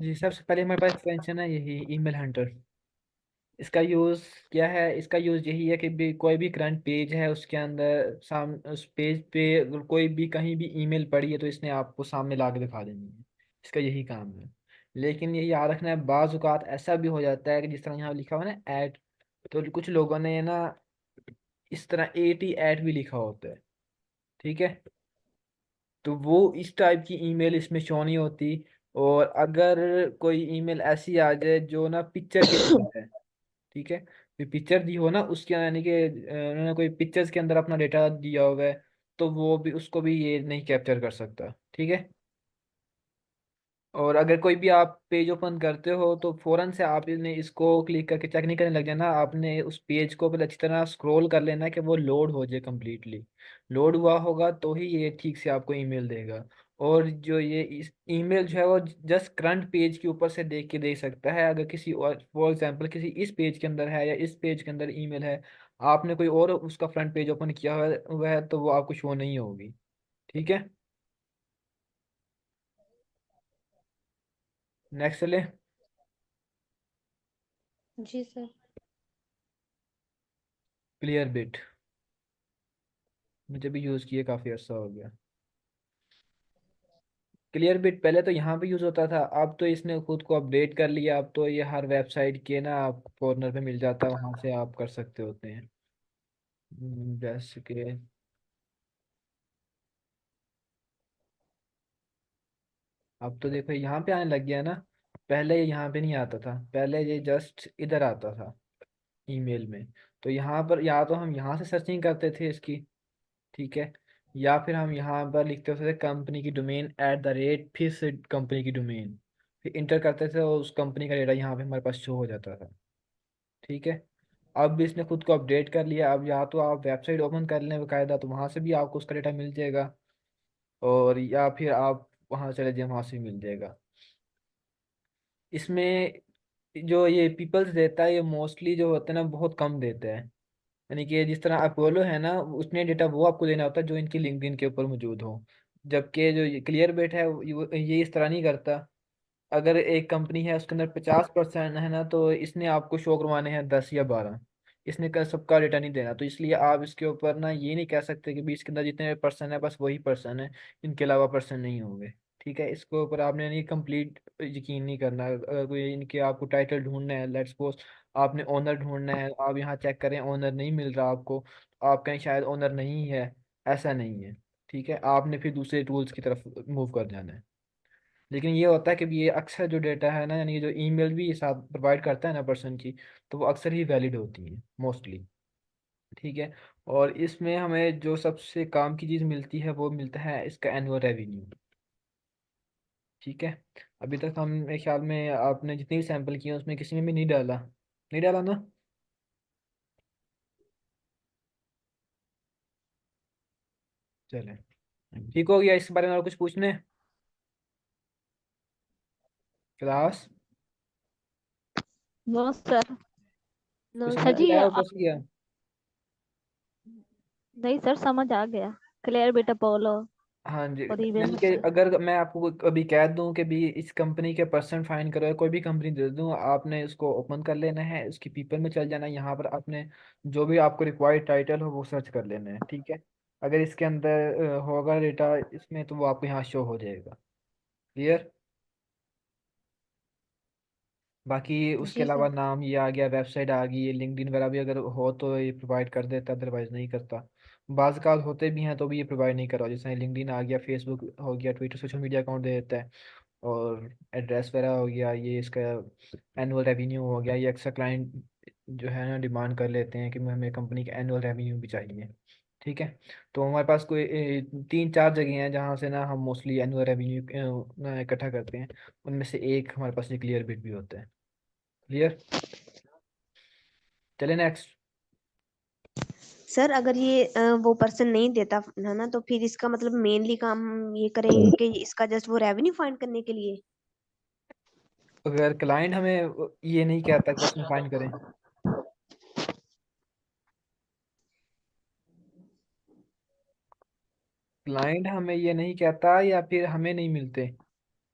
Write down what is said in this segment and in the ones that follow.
जी, सबसे पहले हमारे पास एक्सटेंशन है यही ईमेल हंटर। इसका यूज़ क्या है? इसका यूज़ यही है कि भी कोई भी करंट पेज है उसके अंदर उस पेज पे अगर कोई भी कहीं भी ईमेल पड़ी है तो इसने आपको सामने ला के दिखा देनी है। इसका यही काम है। लेकिन ये याद रखना है, बाज़ औक़ात ऐसा भी हो जाता है कि जिस तरह यहाँ लिखा हुआ है ना ऐड, तो कुछ लोगों ने ना इस तरह एटी ऐड भी लिखा होता है। ठीक है, तो वो इस टाइप की ईमेल इसमें शो नहीं होती। और अगर कोई ईमेल ऐसी आ जाए जो ना पिक्चर के अंदर है, ठीक है, कोई पिक्चर दी हो ना उसके, यानी कि उन्होंने कोई पिक्चर्स के अंदर अपना डेटा दिया हुआ है, तो वो भी, उसको भी ये नहीं कैप्चर कर सकता। ठीक है। और अगर कोई भी आप पेज ओपन करते हो तो फौरन से आपने इसको क्लिक करके चेक नहीं करने लग जाना, आपने उस पेज को पहले अच्छी तरह स्क्रॉल कर लेना कि वो लोड हो जाए कम्प्लीटली। लोड हुआ होगा तो ही ये ठीक से आपको ईमेल देगा। और जो ये इस ईमेल जो है वो जस्ट करंट पेज के ऊपर से देख के दे सकता है। अगर किसी और, फॉर एग्जांपल किसी इस पेज के अंदर है या इस पेज के अंदर ईमेल है, आपने कोई और उसका फ्रंट पेज ओपन किया हुआ है तो वो आपको शो नहीं होगी। ठीक है। नेक्स्ट चले। जी सर। क्लियर बिट मुझे भी यूज़ किए काफ़ी अर्सा हो गया। क्लियर बिट पहले तो यहाँ पे यूज़ होता था, अब तो इसने खुद को अपडेट कर लिया। अब तो ये हर वेबसाइट के ना आप कॉर्नर पे मिल जाता है, वहाँ से आप कर सकते होते हैं। जैसे कि अब तो देखो यहाँ पे आने लग गया ना। पहले ये यहाँ पे नहीं आता था, पहले ये जस्ट इधर आता था ईमेल में। तो यहाँ पर या तो हम यहाँ से सर्चिंग करते थे इसकी, ठीक है, या फिर हम यहाँ पर लिखते होते थे कंपनी की डोमेन @ फिर से कंपनी की डोमेन, फिर इंटर करते थे और उस कंपनी का डेटा यहाँ पे हमारे पास शो हो जाता था। ठीक है। अब भी इसने खुद को अपडेट कर लिया। अब या तो आप वेबसाइट ओपन कर लें बाकायदा, तो वहाँ से भी आपको उसका डेटा मिल जाएगा, और या फिर आप वहाँ चले जाएं, वहाँ से भी मिल जाएगा। इसमें जो ये पीपल्स देता है ये मोस्टली जो होते हैं ना बहुत कम देते हैं। यानी कि जिस तरह अपोलो है ना, उसने डेटा वो आपको देना होता है जो इनकी लिंक्डइन के ऊपर मौजूद हो। जबकि जो क्लियर बेट है ये इस तरह नहीं करता। अगर एक कंपनी है उसके अंदर 50% है ना, तो इसने आपको शो करवाने हैं 10 या 12। इसने का सबका डेटा नहीं देना, तो इसलिए आप इसके ऊपर ना ये नहीं कह सकते कि भी इसके अंदर जितने पर्सन है बस वही पर्सन है, इनके अलावा पर्सन नहीं होंगे। ठीक है, इसके ऊपर आपने नहीं कंप्लीट यकीन नहीं करना। अगर कोई इनके आपको टाइटल ढूंढना है, लेट्स सपोज आपने ओनर ढूंढना है, आप यहाँ चेक करें ओनर नहीं मिल रहा आपको, तो आप कहें शायद ओनर नहीं है। ऐसा नहीं है। ठीक है, आपने फिर दूसरे टूल्स की तरफ मूव कर जाना है। लेकिन ये होता है कि ये अक्सर जो डेटा है ना, यानी कि जो ईमेल भी साथ प्रोवाइड करता है ना पर्सन की, तो वो अक्सर ही वैलिड होती है मोस्टली। ठीक है। और इसमें हमें जो सबसे काम की चीज़ मिलती है वो मिलता है इसका एनुअल रेवेन्यू। ठीक है। अभी तक हम, मेरे ख्याल में आपने जितने भी सैंपल किए हैं उसमें किसी में भी नहीं डाला, नहीं डाला ना? चले, ठीक हो गया। इस बारे में और कुछ पूछने? Class no sir. कुछ नो समझ सर जी आया और बस गया? नहीं सर, समझ आ गया। क्लियर बेटा पोलो हाँ जी। और यानी इवेंट कि सर। अगर मैं आपको अभी कह दूं कि भी इस कंपनी के पर्सन फाइंड करो या कोई भी कंपनी दे दूं, आपने इसको ओपन कर लेना है, उसकी पीपल में चल जाना है, यहाँ पर आपने जो भी आपको रिक्वायर्ड टाइटल हो वो सर्च कर लेना है। ठीक है। अगर इसके अंदर होगा डेटा इसमें, तो वो आपको यहाँ शो हो जाएगा। क्लियर? बाकी उसके जी अलावा सर। नाम ये आ गया, वेबसाइट आ गई, ये लिंक्डइन वगैरह भी अगर हो तो ये प्रोवाइड कर देता, अदरवाइज नहीं करता। बाज़ काल होते भी हैं तो भी ये प्रोवाइड नहीं करा, जैसे लिंक्डइन आ गया, फेसबुक हो गया, ट्विटर, सोशल मीडिया अकाउंट दे देता है। और एड्रेस वगैरह हो गया, ये इसका एनुअल रेवेन्यू हो गया। ये अक्सर क्लाइंट जो है ना डिमांड कर लेते हैं कि हमें कंपनी का एनुअल रेवेन्यू भी चाहिए। ठीक है। तो हमारे पास कोई 3 4 जगह हैं जहाँ से ना हम मोस्टली एनुअल रेवेन्यू इकट्ठा करते हैं। उनमें से एक हमारे पास ये क्लियर बिट भी होता है। क्लियर? चले नेक्स्ट। सर अगर ये वो पर्सन नहीं देता है ना, तो फिर इसका मतलब मेनली काम हम ये करेंगे कि इसका जस्ट वो रेवेन्यू फाइंड करने के लिए। अगर क्लाइंट हमें ये नहीं कहता कि बस हम फाइंड करें, क्लाइंट हमें ये नहीं कहता या फिर हमें नहीं मिलते,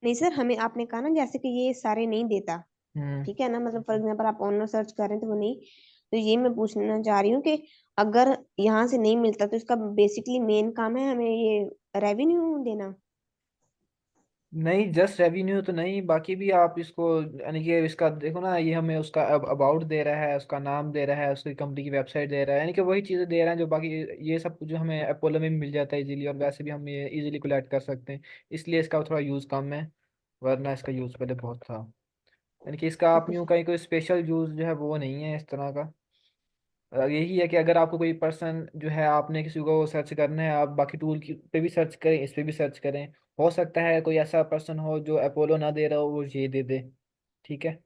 नहीं सर, हमें आपने कहा ना जैसे कि ये सारे नहीं देता, हम्म। ठीक है ना, मतलब फॉर एग्जाम्पल आप ऑनर सर्च कर रहे हैं तो वो नहीं, तो ये मैं पूछना चाह रही हूँ कि अगर यहाँ से नहीं मिलता तो इसका बेसिकली मेन काम है हमें ये रेवेन्यू देना। नहीं, जस्ट रेवेन्यू तो नहीं, बाकी भी आप इसको, यानी कि इसका देखो ना, ये हमें उसका अबाउट दे रहा है, उसका नाम दे रहा है, उसकी कंपनी की वेबसाइट दे रहा है, यानी कि वही चीज़ें दे रहा है जो बाकी ये सब कुछ जो हमें अपोलो में मिल जाता है इजीली, और वैसे भी हम ये इजीली कलेक्ट कर सकते हैं। इसलिए इसका थोड़ा यूज़ कम है, वरना इसका यूज़ पहले बहुत था। यानी कि इसका आप ओके यूँ सर। कहीं कोई स्पेशल यूज़ जो है वो नहीं है इस तरह का। यही है कि अगर आपको कोई पर्सन जो है, आपने किसी को सर्च करना है, आप बाकी टूल की पे भी सर्च करें, इस पे भी सर्च करें, हो सकता है कोई ऐसा पर्सन हो जो अपोलो ना दे रहा हो, वो ये दे दे। ठीक है,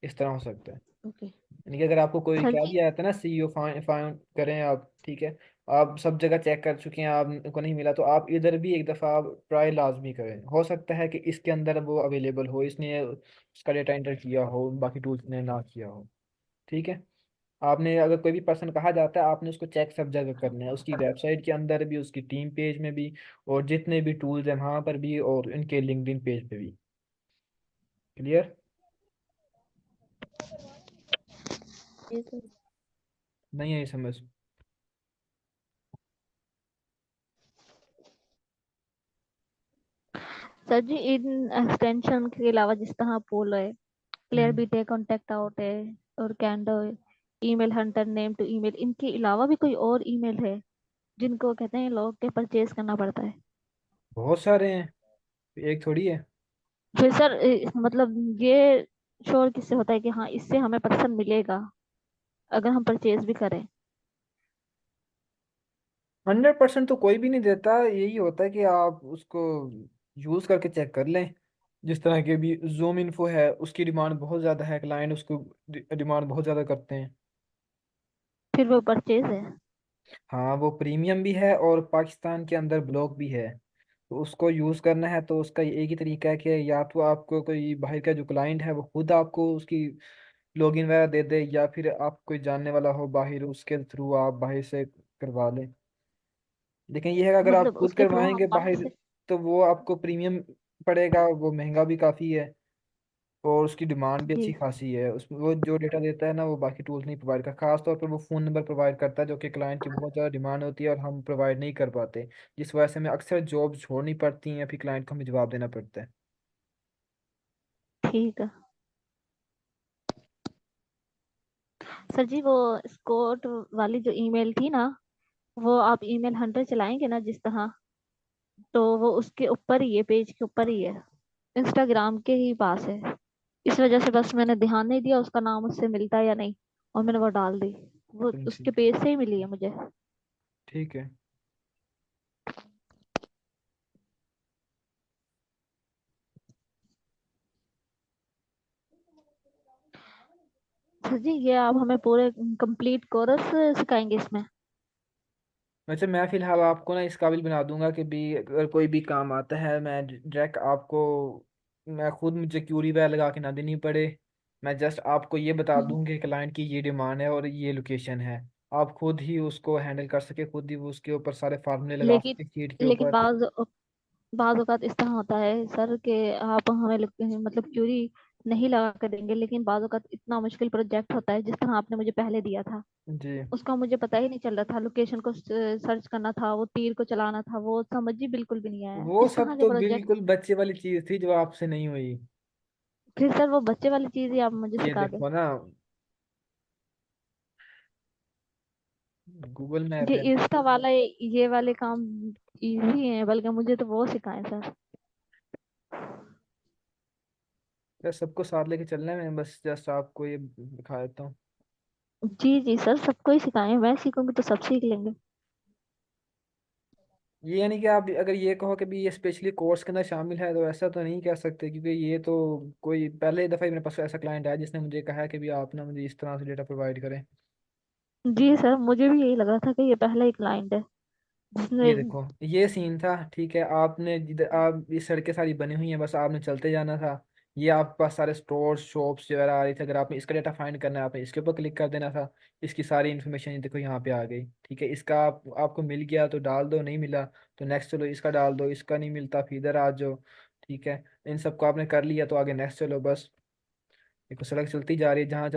इस तरह हो सकता है। ओके यानी कि अगर आपको कोई सर कह जी। दिया जाता है ना, सीईओ फाइंड फाइंड करें आप, ठीक है, आप सब जगह चेक कर चुके हैं, आपको नहीं मिला, तो आप इधर भी एक दफ़ा आप ट्राई लाजमी करें, हो सकता है कि इसके अंदर वो अवेलेबल हो, इसने उसका डेटा एंटर किया हो, बाकी टूल्स ने ना किया हो। ठीक है, आपने अगर कोई भी पर्सन कहा जाता है, आपने उसको चेक सब जगह करना है, उसकी वेबसाइट के अंदर भी, उसकी टीम पेज में भी, और जितने भी टूल्स हैं वहाँ पर भी, और इनके लिंक्डइन पेज पे भी। क्लियर? जी सर। नहीं है ये समझ? सर जी, इन एक्सटेंशन के अलावा जिस तरह पोल है, क्लियर हम्म। बीट है, कॉन्टेक्ट आउट है, और कैंडो है, email hunter, name to email, इनके अलावा भी कोई और ईमेल है जिनको कहते हैं लोग के परचेज करना पड़ता है? बहुत सारे हैं, एक थोड़ी है। फिर सर मतलब ये श्योर किससे होता है कि हाँ इससे हमें पर्सन मिलेगा अगर हम परचेज भी करें? 100% तो कोई भी नहीं देता, यही होता है कि आप उसको यूज़ करके चेक कर लें। जिस तरह के भी जूम इन्फो है, उसकी डिमांड बहुत ज़्यादा है, क्लाइंट उसको डिमांड बहुत ज़्यादा करते हैं। फिर वो परचेज है? हाँ, वो प्रीमियम भी है और पाकिस्तान के अंदर ब्लॉक भी है। तो उसको यूज़ करना है तो उसका एक ही तरीका है कि या तो आपको कोई बाहर का जो क्लाइंट है वो खुद आपको उसकी लॉगिन वगैरह दे दे, या फिर आप कोई जानने वाला हो बाहर, उसके थ्रू आप बाहर से करवा लें। लेकिन ये है कि अगर आप मतलब खुद उसके थ्रू करवाएंगे हम बाहर बाहर, से? तो वो आपको प्रीमियम पड़ेगा, वो महंगा भी काफ़ी है, और उसकी डिमांड भी अच्छी जी। खासी है। उसमें वो जो डेटा देता है ना, वो बाकी टूल्स नहीं प्रोवाइड करता, खास तौर पर वो फ़ोन नंबर प्रोवाइड करता है, जो कि क्लाइंट की बहुत ज़्यादा डिमांड होती है और हम प्रोवाइड नहीं कर पाते, जिस वजह से हमें अक्सर जॉब छोड़नी पड़ती हैं, फिर क्लाइंट को हमें जवाब देना पड़ता है। ठीक है सर जी, वो स्कॉट वाली जो ईमेल थी ना, वो आप ईमेल हंटर चलाएंगे ना जिस तरह, तो वो उसके ऊपर ही है, पेज के ऊपर ही है, इंस्टाग्राम के ही पास है। इस वजह से बस मैंने ध्यान नहीं दिया उसका नाम उससे मिलता है या नहीं, और मैंने वो डाल दी। वो उसके ठीक है। पेज से ही मिली है मुझे। ठीक है। सर जी, ये आप हमें पूरे कंप्लीट कोर्स सिखाएंगे इसमें? वैसे मैं फिलहाल आपको ना इस काबिल बना दूंगा कि भी अगर कोई भी काम आता है, मैं डायरेक्ट आपको, मैं खुद मुझे क्यूरी वगैरह लगा के ना देनी पड़े, मैं जस्ट आपको ये बता हम्म। दूं कि क्लाइंट की ये डिमांड है और ये लोकेशन है, आप खुद ही उसको हैंडल कर सके, खुद ही वो उसके ऊपर सारे फार्मूले लगा लेकिन सके शीट के लेकिन ऊपर। बाज़ औक़ात इस तरह होता है सर कि आप हमें मतलब क्यूरी नहीं लगा कर देंगे, लेकिन बाज़ औक़ात इतना मुश्किल प्रोजेक्ट होता है जिस तरह आपने मुझे पहले दिया था, जी, उसका मुझे पता ही नहीं चल रहा था, लोकेशन को सर्च करना था, वो तीर को चलाना था, वो समझ ही बिल्कुल भी नहीं आया वो इस सब तरह के तो प्रोजेक्ट। बिल्कुल बच्चे वाली चीज थी जो आपसे नहीं हुई। फिर सर वो बच्चे वाली चीज़ ही आप मुझे ये सिखा दें। देखो ना, गूगल मैप ये है। इंस्टा वाला ये वाले काम इजी है, बल्कि मुझे तो वो सिखाएं सर। बस सबको साथ लेके चलना है, मैं बस जस्ट आपको ये दिखा देता हूँ। जी जी सर, सबको ही सिखाएं, मैं सीखूंगी तो सब सीख लेंगे। ये यानी कि आप अगर ये कहो कि भी ये स्पेशली कोर्स के अंदर शामिल है, तो ऐसा तो नहीं कह सकते, क्योंकि ये तो कोई पहले दफ़ा ही मेरे पास ऐसा क्लाइंट आया जिसने मुझे कहा है कि भी आप ना मुझे इस तरह से डेटा प्रोवाइड करें। जी सर, मुझे भी यही लग रहा था कि ये पहला ही क्लाइंट है जिसने। ये देखो, ये सीन था, ठीक है, आपने जिधर आप, ये सड़कें सारी बनी हुई हैं, बस आपने चलते जाना था। ये आपके पास सारे स्टोर शॉप्स वगैरह आ रही थी, अगर आपने इसका डेटा फाइंड करना है, आपने इसके ऊपर क्लिक कर देना था। इसकी सारी इन्फॉर्मेशन ये देखो यहाँ पे आ गई, ठीक है, इसका आपको मिल गया तो डाल दो, नहीं मिला तो नेक्स्ट चलो इसका डाल दो, इसका नहीं मिलता फिर इधर आ जाओ। ठीक है, इन सबको आपने कर लिया तो आगे नेक्स्ट चलो बस। देखो सड़क चलती जा रही है, जहाँ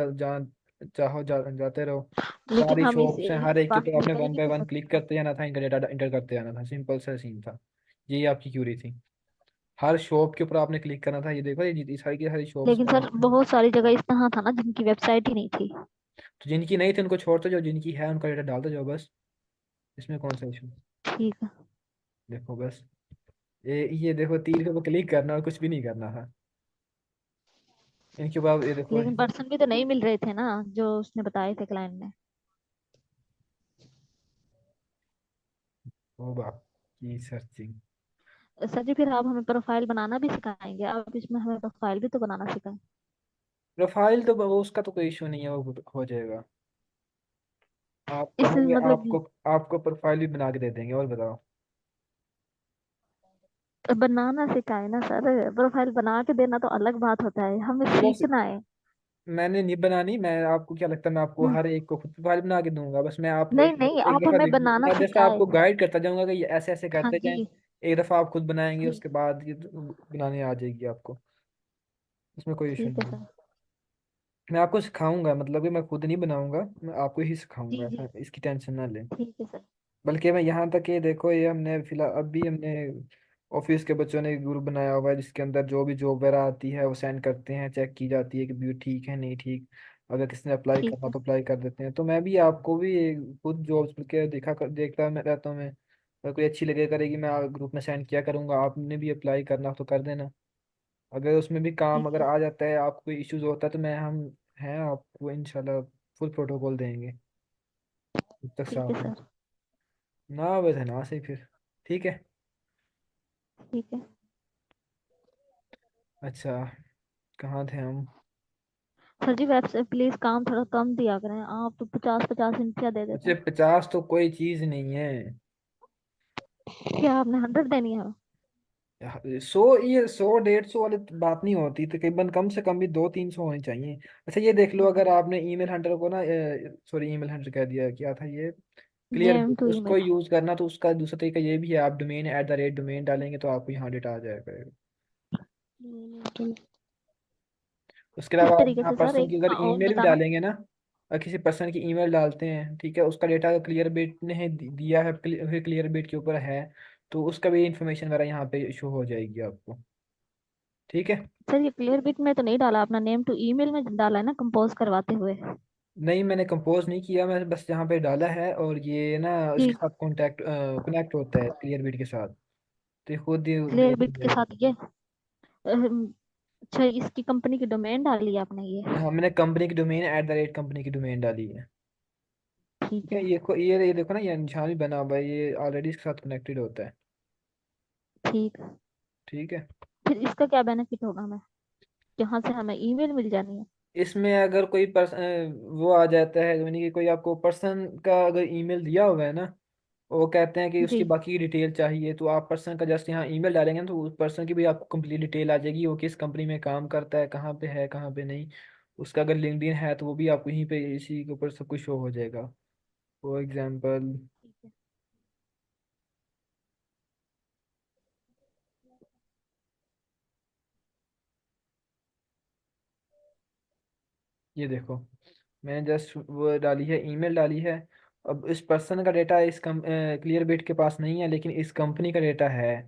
चाहो जाते रहो। लेकिन सारी हम इस शॉप्स हैं, हर एक के बात ऊपर को आपने सही वन नहीं बाय कर वन क्लिक सकते। करते जाना था, इनका डाटा इंटर करते जाना था, सिंपल सा सीन था। यही आपकी क्यूरी थी, हर शॉप के ऊपर आपने क्लिक करना था। ये देखो, ये सारी की सारी शॉप्स लेकिन हैं। सर बहुत सारी जगह इस तरह था ना जिनकी वेबसाइट ही नहीं थी। तो जिनकी नहीं थी उनको छोड़ते जाओ, जिनकी है उनका डाटा डालते जाओ बस। इसमें कौन सा इशू। ठीक है। देखो बस, ये देखो तीर के ऊपर क्लिक करना और कुछ भी नहीं करना था। इनके बाद ये देखो, लेकिन पर्सन भी तो नहीं मिल रहे थे ना जो उसने बताए थे क्लाइंट ने। वो बाकी सर्चिंग। सर जी फिर आप हमें प्रोफाइल बनाना भी सिखाएंगे, आप इसमें हमें प्रोफाइल भी तो बनाना सिखाएं। प्रोफाइल तो वो उसका तो कोई इशू नहीं है, वो हो जाएगा। आप इस कहेंगे मतलब आपको, आपको प्रोफाइल भी बना के दे देंगे। और बताओ। बनाना सिखाए ना सर, प्रोफाइल बना के देना तो अलग बात होता है, हमें चलो सीखना है। मैंने नहीं बनानी, मैं आपको क्या लगता है मैं आपको हम्म, हर एक को खुद प्रोफाइल बना के दूंगा। बस मैं आपको नहीं एक नहीं, एक आप दफा हमें बनाना मैं जैसे सिखाए। आपको गाइड करता जाऊंगा कि ये ऐसे ऐसे हाँ करते जाएं। जी। एक दफा आप खुद बनाएंगे, ठीक। उसके बाद ये बनाने आ जाएगी आपको। इसमें कोई इशू ठीक है नहीं है। सर। मैं आपको सिखाऊंगा, मतलब कि मैं खुद नहीं बनाऊंगा, मैं आपको ही जी सिखाऊंगा, जी। ऐसा इसकी टेंशन ना लें। ठीक है सर। बल्कि मैं यहाँ तक ये देखो, ये हमने फिलहाल अभी हमने ऑफिस के बच्चों ने एक ग्रुप बनाया हुआ है, जिसके अंदर जो भी जॉब वगैरह आती है वो सेंड करते हैं, चेक की जाती है कि भी ठीक है नहीं ठीक। अगर किसी ने अप्लाई ठीक करना है। तो अप्लाई कर देते हैं। तो मैं भी आपको भी खुद जॉब्स के देखता मैं रहता हूँ मैं। अगर कोई अच्छी लगे करेगी, मैं ग्रुप में सेंड किया करूँगा, आपने भी अप्लाई करना हो तो कर देना। अगर उसमें भी काम ठीक अगर है। आ जाता है, आपको कोई इश्यूज होता है, तो मैं हम हैं आपको इंशाल्लाह फुल प्रोटोकॉल देंगे जब तक ठीक है साथ हैं। सर। ना वैसे ना सही फिर। ठीक है। ठीक है। अच्छा, कहाँ थे हम। सर जी वेबसाइट प्लीज काम थोड़ा कम दिया करें, आप तो 50-50 इंचिया दे देते मुझे हैं। 50 तो कोई चीज नहीं है। क्या आपने 100 देनी है? 100, ये 100 150 वाली तो बात नहीं होती, तकरीबन कम से कम भी 200 300 होनी चाहिए। अच्छा ये देख लो, अगर आपने ईमेल हंटर को ना, सॉरी ईमेल हंटर कह दिया, क्या था ये, क्लियर नेम बिट, टू उसको ईमेल। यूज करना, तो उसका दूसरा तरीका ये भी है, आप डोमेन डालेंगे तो आपको यहाँ डेटा आ जाएगा। उसके किस अलावा आप तरीके यहाँ से सर, पर्सन एक की अगर और ईमेल भी बताना। डालेंगे ना, और किसी पर्सन की ईमेल डालते हैं, ठीक है, उसका डेटा क्लियर बिट ने दिया है, फिर क्लियर बिट के ऊपर है, तो उसका भी इंफॉर्मेशन वगैरह यहाँ पे शो हो जाएगी आपको। ठीक है। सर ये क्लियर बिट में तो नहीं डाला, अपना नेम टू ईमेल में डाला है ना कंपोज करवाते हुए। नहीं मैंने कंपोज नहीं किया, मैं बस यहाँ पे डाला है, और ये ना इसके ठीक। साथ कनेक्ट होता है क्लियर बिट के साथ। तो ये खुद ही क्लियर देख बिट के लीजिएगा। साथ ये अच्छा, इसकी कंपनी की डोमेन डाली है आपने ये? हाँ मैंने कंपनी की डोमेन कंपनी की डोमेन डाली है। ठीक ठीक है, है। ये देखो ना, ये निशान भी बना हुआ है, ये ऑलरेडी इसके साथ कनेक्टेड होता है। ठीक है। ठीक है। फिर इसका क्या बेनिफिट होगा हमें, यहाँ से हमें ईमेल मिल जानी है? इसमें अगर कोई वो आ जाता है, यानी कि कोई आपको पर्सन का अगर ईमेल दिया हुआ है ना, वो कहते हैं कि उसकी जी। बाकी डिटेल चाहिए, तो आप पर्सन का जस्ट यहाँ ईमेल डालेंगे ना, तो उस पर्सन की भी आपको कंप्लीट डिटेल आ जाएगी, वो किस कंपनी में काम करता है, कहाँ पे है कहाँ पे नहीं। उसका अगर लिंक्डइन है तो वो भी आपको यहीं पे इसी के ऊपर सब कुछ शो हो जाएगा। फॉर एग्जाम्पल, ठीक है। ये देखो, मैंने जस्ट वो डाली है, ईमेल डाली है। अब इस पर्सन का डेटा इस क्लियर बिट के पास नहीं है, लेकिन इस कंपनी का डेटा है।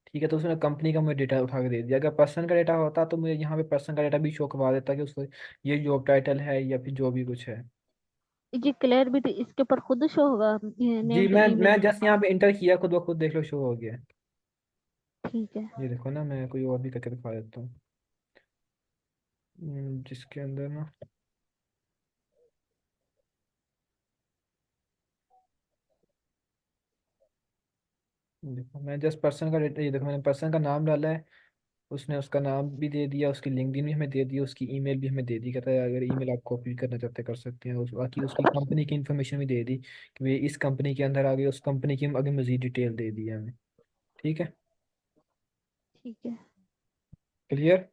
ठीक है, तो उसने कंपनी का मुझे डेटा उठा के दे दिया। अगर पर्सन का डेटा होता तो मुझे यहाँ पे पर्सन का डेटा भी शो करवा देता कि उसको ये जॉब टाइटल है या फिर जो भी कुछ है। जी क्लियर बिट इसके ऊपर खुद शो होगा, जी नेम टू मैं ईमेल? जस्ट यहाँ पे इंटर किया, खुद ब खुद देख लो शो हो गया। ठीक है। ये देखो ना, मैं कोई और भी करके दिखा देता हूँ। जिसके अंदर ना, देखो मैं जस्ट पर्सन का डेटा, ये देखो मैंने पर्सन का नाम डाला है, उसने उसका नाम भी दे दिया, उसकी लिंक्डइन भी हमें दे दी, उसकी ईमेल भी हमें दे दी, कहता है अगर ईमेल आप कॉपी करना चाहते हैं कर सकते हैं। बाकी उसकी कंपनी की इन्फॉर्मेशन भी दे दी कि वे इस कंपनी के अंदर आ गए, उस कंपनी की आगे मजीद डिटेल दे दी है हमें। ठीक है। ठीक है। क्लियर।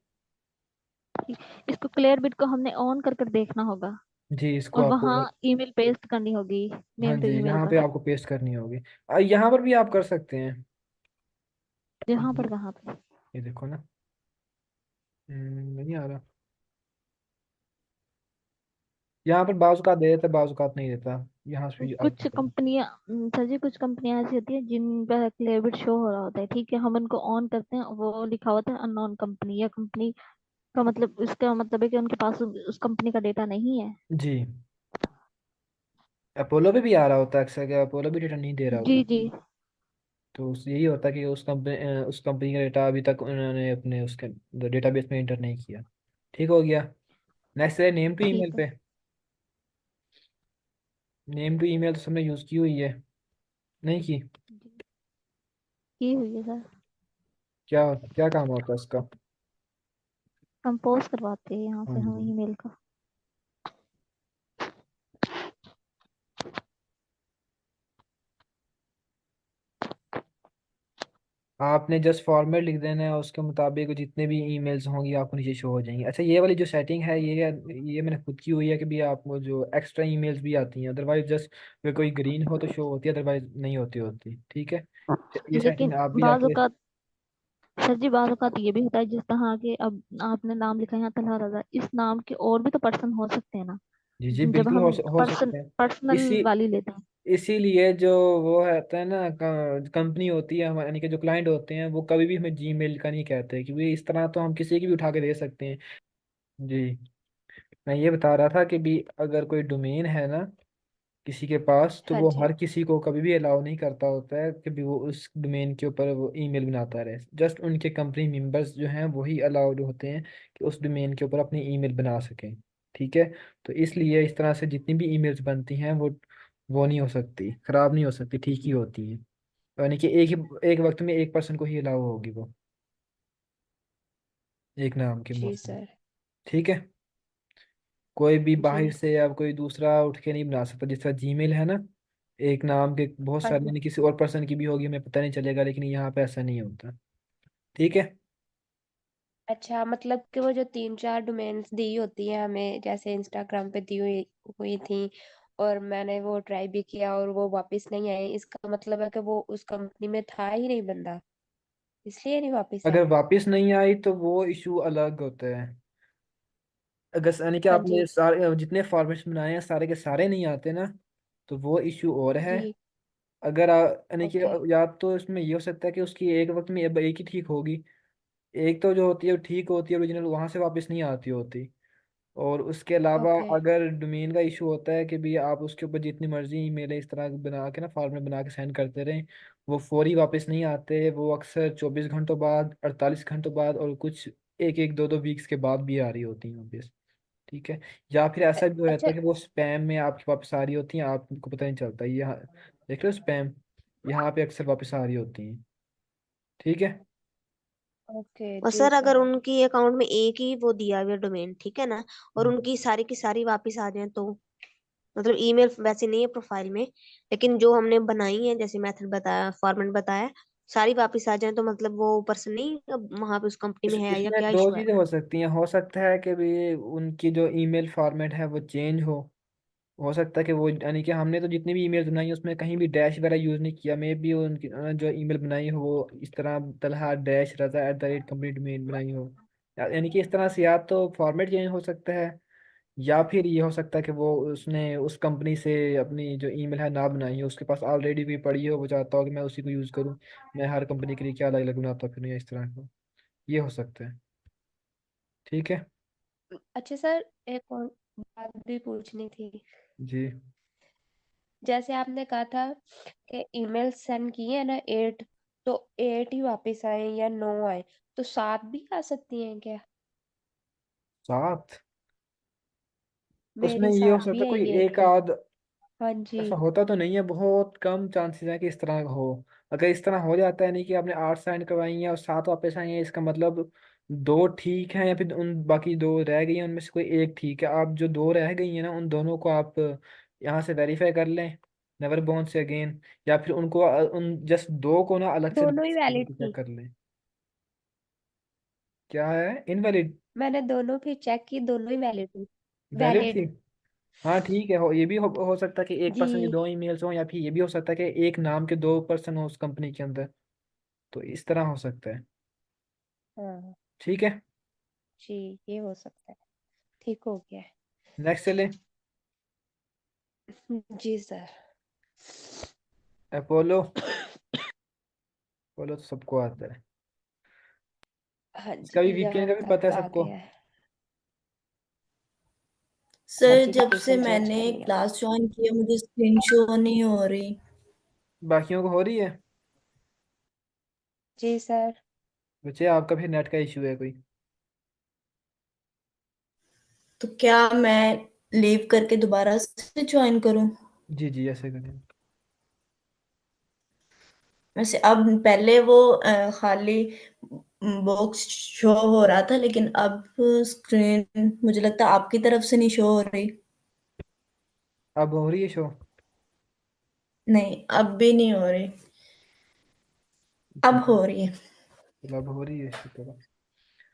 ठीक। इसको क्लियर बिट को हमने ऑन कर कर देखना होगा जी इसको और आपको, वहाँ ईमेल पेस्ट करनी होगी हाँ नेम टू जी ईमेल यहाँ पे पर। आपको पेस्ट करनी होगी। यहाँ पर भी आप कर सकते हैं। यहाँ पर कहाँ पे? ये देखो ना। नहीं आ रहा। यहाँ पर बाज़ औक़ात दे देता, बाज़ औक़ात नहीं देता। यहाँ से भी आ कुछ जाता है। कंपनियां सर जी, कुछ कंपनियां ऐसी होती है जिन पर क्लेबिट शो हो रहा होता है, ठीक है, हम उनको ऑन करते हैं, वो लिखा होता है अननोन कंपनी, या कंपनी का मतलब, इसका मतलब है कि उनके पास उस कंपनी का डेटा नहीं है। जी। अपोलो पे भी आ रहा होता है अक्सर, कि अपोलो भी डेटा नहीं दे रहा जी होता। जी। तो यही होता है कि उस कंपनी का डेटा अभी तक उन्होंने अपने उसके डेटाबेस में इंटर नहीं किया। ठीक हो गया। नेक्स्ट है नेम टू ईमेल ठीक है। पे। नेम टू ईमेल तो सबने यूज़ की हुई है, नहीं की? जी, की हुई है सर। क्या क्या काम होता है उसका? कंपोज करवाते हैं यहाँ हाँ से हम जी। ईमेल का। आपने जस्ट फॉर्मेट लिख देना है, उसके मुताबिक जितने भी ईमेल्स होंगी आपको नीचे शो हो जाएंगी। अच्छा, ये वाली जो सेटिंग है, ये मैंने खुद की हुई है कि भी आपको जो एक्स्ट्रा ईमेल्स भी आती हैं, अदरवाइज जस्ट वे कोई ग्रीन हो तो शो होती है, अदरवाइज नहीं होती। ठीक है, ये लेकिन सेटिंग आप भी बाज़ जाके। औक़ात सर जी, बाज़ औक़ात ये भी होता है, जिस तरह के अब आपने नाम लिखा है यहाँ तलहा रजा, इस नाम के और भी तो पर्सन हो सकते हैं ना, जी जी, जब बिल्कुल हम हो सकते हैं। पर्सनल इसी वाली लेते हैं। इसीलिए जो वो रहता है ना, कंपनी होती है हमारे, यानी कि जो क्लाइंट होते हैं, वो कभी भी हमें जीमेल का नहीं कहते, क्योंकि इस तरह तो हम किसी की भी उठा के दे सकते हैं। जी। मैं ये बता रहा था कि भी अगर कोई डोमेन है ना किसी के पास, तो हाँ वो जी। हर किसी को कभी भी अलाउ नहीं करता होता है कि भी वो उस डोमेन के ऊपर वो ईमेल बनाता रहे। जस्ट उनके कंपनी मेंबर्स जो हैं वही अलाउड होते हैं कि उस डोमेन के ऊपर अपनी ईमेल बना सकें। ठीक है। तो इसलिए इस तरह से जितनी भी ईमेल्स बनती हैं वो नहीं हो सकती, खराब नहीं हो सकती, ठीक ही होती हैं। यानी कि एक वक्त में एक पर्सन को ही अलाउ होगी वो, एक नाम के जी मोहम्मद। सर। ठीक है। कोई भी जी। बाहर से या कोई दूसरा उठ के नहीं बना सकता। जिस तरह जीमेल है ना, एक नाम के बहुत हाँ सारे, जी। यानी किसी और पर्सन की भी होगी, हमें पता नहीं चलेगा, लेकिन यहाँ पे ऐसा नहीं होता। ठीक है। अच्छा, मतलब कि वो जो 3-4 डोमेन्स दी होती हैं हमें, जैसे इंस्टाग्राम पे दी हुई हुई थी, और मैंने वो ट्राई भी किया और वो वापस नहीं आए, इसका मतलब है कि वो उस कंपनी में था ही नहीं बंदा, इसलिए नहीं वापस अगर आए। वापस नहीं आई तो वो इशू अलग होता है। अगर यानी कि हाँ आपने जी। सारे जितने फॉर्मेट्स बनाए हैं सारे के सारे नहीं आते ना, तो वो इशू और है। जी। अगर यानी कि ओके। या तो इसमें ये हो सकता है कि उसकी एक वक्त में अब एक ही ठीक होगी, एक तो जो होती है वो ठीक होती है ओरिजिनल, वहां से वापस नहीं आती होती। और उसके अलावा ओके। अगर डोमेन का इशू होता है कि भी आप उसके ऊपर जितनी मर्जी ईमेल इस तरह बना के ना, फॉर्मेट बना के सेंड करते रहें, वो फौरी वापस नहीं आते। वो अक्सर 24 घंटों बाद, 48 घंटों बाद, और कुछ एक एक दो दो वीक्स के बाद भी आ रही होती हैं वापस। ठीक है। या फिर ऐसा भी हो जाता अच्छा। है कि वो स्पैम में आपके वापस आ रही होती हैं, आपको पता नहीं चलता। ये यहाँ देख लो स्पैम, यहाँ पे अक्सर वापस आ रही होती हैं। ठीक है। ओके और तो सर, ठीक है। अगर उनकी अकाउंट में एक ही वो दिया हुआ डोमेन, ठीक है ना, और हम्म, उनकी सारी की सारी वापस आ जाए तो, मतलब ईमेल वैसे नहीं है प्रोफाइल में, लेकिन जो हमने बनाई है जैसे मेथड बताया, फॉर्मेट बताया, सारी वापस आ जाए, तो मतलब वो पर्सन नहीं अब वहां पे उस कंपनी में है, या इसमें क्या दो इशू है? चीज़ें हो सकती हैं। हो सकता है कि भी उनकी जो ईमेल फॉर्मेट है वो चेंज हो सकता है कि वो, यानी कि हमने तो जितनी भी ईमेल बनाई है उसमें कहीं भी डैश वगैरह यूज़ नहीं किया। मे भी उनकी जो ईमेल बनाई हो वो इस तरह तलहा डैश रजा @कंपनी डोमेन बनाई हो। यानी कि इस तरह से या तो फॉर्मेट चेंज हो सकता है, या फिर ये हो सकता है कि वो उसने उस कंपनी से अपनी जो ईमेल है ना बनाई हो, उसके पास ऑलरेडी भी पड़ी हो, वो चाहता हो कि मैं उसी को यूज़ करूँ। मैं हर कंपनी के लिए क्या अलग अलग बनाता फिर, या इस तरह का ये हो सकता है। ठीक है। अच्छा सर, एक और बात भी पूछनी थी। जी। जैसे आपने कहा था कि ईमेल सेंड किए हैं ना 8, तो 8 ही वापस आए या 9 आए, तो 7 भी आ सकती हैं क्या? साथ उसमें मेरी ये हो 7 सकता भी है कोई आई है एक कि। आध। हाँ जी। ऐसा होता तो नहीं है, बहुत कम चांसेस है कि इस तरह का हो। अगर इस तरह हो जाता है, नहीं कि आपने 8 साइन करवाई हैं और 7 वापस आई हैं, इसका मतलब दो ठीक हैं, या फिर उन बाकी दो रह गई हैं उनमें से कोई एक ठीक है। आप जो दो रह गई हैं ना, उन दोनों को आप यहाँ से वेरीफाई कर लें, नेवर बोर्न से अगेन, या फिर उनको उन जस्ट दो को ना अलग से दोनों ही वैलिड चेक थी। कर लें। क्या है इनवैलिड? मैंने दोनों भी चेक की, दोनों ही वैलिड थी। वैलिड थी। वैलिड। हाँ ठीक है। ये भी हो सकता है कि एक पर्सन की जी। दो ईमेल्स हो, या फिर ये भी हो सकता है कि एक नाम के दो पर्सन हो उस कंपनी के अंदर। तो इस तरह हो सकता है। हाँ ठीक है। जी, ये हो सकता है। ठीक हो गया है। नेक्स्ट चले। जी सर। अपोलो। अपोलो तो सबको आता है। हाँ इसका भी जी, वीपीएन यहाँ का भी पता तक है आ सबको। गया है। हाँ सर जी, जब से प्रोफाइल चेंज मैंने कर लिया। क्लास ज्वाइन किया मुझे स्क्रीन शो नहीं हो रही। बाकियों को हो रही है। जी सर। बच्चे आपका फिर नेट का इशू है कोई। तो क्या मैं लीव करके दोबारा से ज्वाइन करूं? जी जी, ऐसे करें। वैसे अब पहले वो खाली बॉक्स शो हो रहा था, लेकिन अब स्क्रीन मुझे लगता है आपकी तरफ से नहीं शो हो रही। अब हो रही है शो। नहीं, अब भी नहीं हो रही। अब चलो। हो रही है। चलो, अब हो रही है शुक्र है।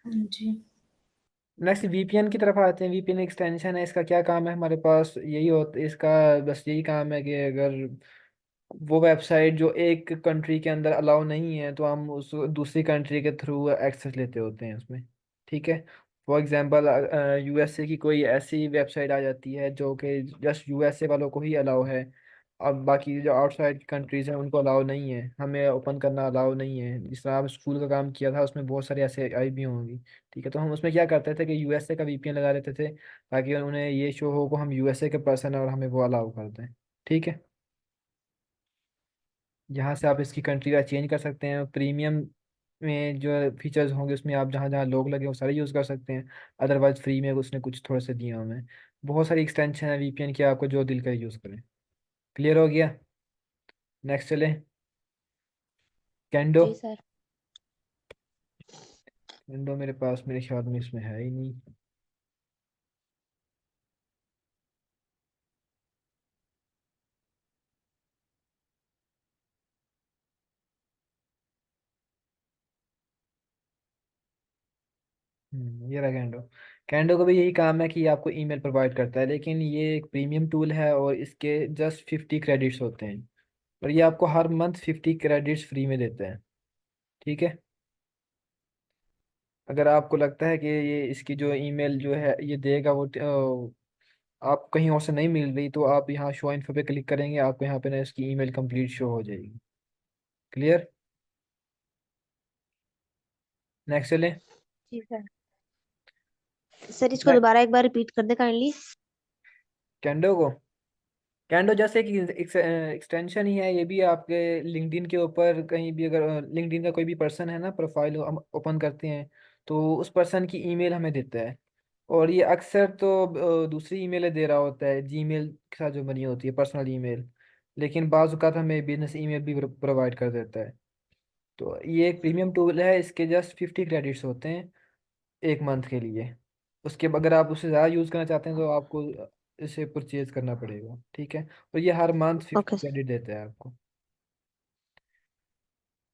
हाँ जी। नेक्स्ट वीपीएन की तरफ आते हैं। वीपीएन एक्सटेंशन है, इसका क्या काम है हमारे पास, यही होता इसका बस यही काम है कि अगर वो वेबसाइट जो एक कंट्री के अंदर अलाउ नहीं है तो हम उस दूसरी कंट्री के थ्रू एक्सेस लेते होते हैं उसमें। ठीक है। फॉर एग्जांपल, यूएसए की कोई ऐसी वेबसाइट आ जाती है जो कि जस्ट यूएसए वालों को ही अलाउ है। अब बाकी जो आउटसाइड कंट्रीज हैं उनको अलाउ नहीं है, हमें ओपन करना अलाउ नहीं है। जिस तरह आप स्कूल का काम किया था उसमें बहुत सारे ऐसे आई भी होंगी। ठीक है, तो हम उसमें क्या करते थे कि यूएसए का वीपीएन लगा देते थे ताकि उन्हें ये शो हो को हम यूएसए के पर्सन हैं और हमें वो अलाउ कर दें। ठीक है। यहाँ से आप इसकी कंट्री का चेंज कर सकते हैं। प्रीमियम में जो फीचर्स होंगे उसमें आप जहाँ जहाँ लोग लगे वो सारे यूज़ कर सकते हैं। अदरवाइज फ्री में उसने कुछ थोड़े से दिए हमें। बहुत सारी एक्सटेंशन है वीपीएन की, आपको जो दिल करे यूज़ करें। क्लियर हो गया। नेक्स्ट चले। कैंडो। जी सर। कैंडो मेरे पास मेरे ख्याल में इसमें है ही नहीं। ये रहा कैंडो। कैंडो का भी यही काम है कि आपको ईमेल प्रोवाइड करता है, लेकिन ये एक प्रीमियम टूल है और इसके जस्ट 50 क्रेडिट्स होते हैं। और ये आपको हर मंथ 50 क्रेडिट्स फ्री में देते हैं। ठीक है। अगर आपको लगता है कि ये इसकी जो ईमेल जो है ये देगा वो आप कहीं और से नहीं मिल रही, तो आप यहाँ शो इन्फो पे क्लिक करेंगे, आपको यहाँ पे ना इसकी ईमेल कंप्लीट शो हो जाएगी। क्लियर। नेक्स्ट चलें। जी सर। सर इसको दोबारा एक बार रिपीट कर दे काइंडली। कैंडो को। कैंडो जैसे कि एक्सटेंशन ही है, ये भी आपके लिंक्डइन के ऊपर कहीं भी अगर लिंक्डइन का कोई भी पर्सन है ना, प्रोफाइल हम ओपन करते हैं तो उस पर्सन की ईमेल हमें देता है। और ये अक्सर तो दूसरी ईमेलें दे रहा होता है, जीमेल के साथ जो बनी होती है पर्सनल ईमेल। लेकिन बाज़ औक़ात हमें बिजनेस ईमेल भी प्रोवाइड कर देता है। तो ये एक प्रीमियम टूल है, इसके जस्ट 50 क्रेडिट्स होते हैं एक मंथ के लिए। उसके अगर आप उससे ज़्यादा यूज़ करना चाहते हैं तो आपको इसे परचेज करना पड़ेगा। ठीक है। और ये हर month fifty okay sir. Credit देता है आपको।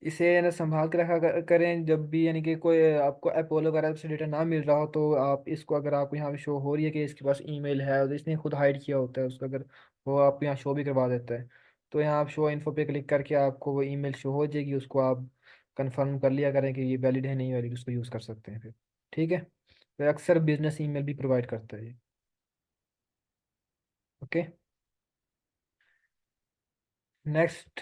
इसे ना संभाल के रखा करें, जब भी यानी कि कोई आपको अपोलो वगैरह से डेटा ना मिल रहा हो तो आप इसको, अगर आपको यहाँ पे शो हो रही है कि इसके पास ईमेल है और इसने खुद हाइड किया होता है उसका, अगर वो आपको यहाँ शो भी करवा देता है तो यहाँ आप शो इन्फो पे क्लिक करके आपको वो ईमेल शो हो जाएगी, उसको आप कंफर्म कर लिया करें कि ये वैलिड है नहीं वैलिड, उसको यूज़ कर सकते हैं फिर। ठीक है। तो अक्सर बिजनेस ईमेल भी प्रोवाइड करता है ये। ओके। नेक्स्ट।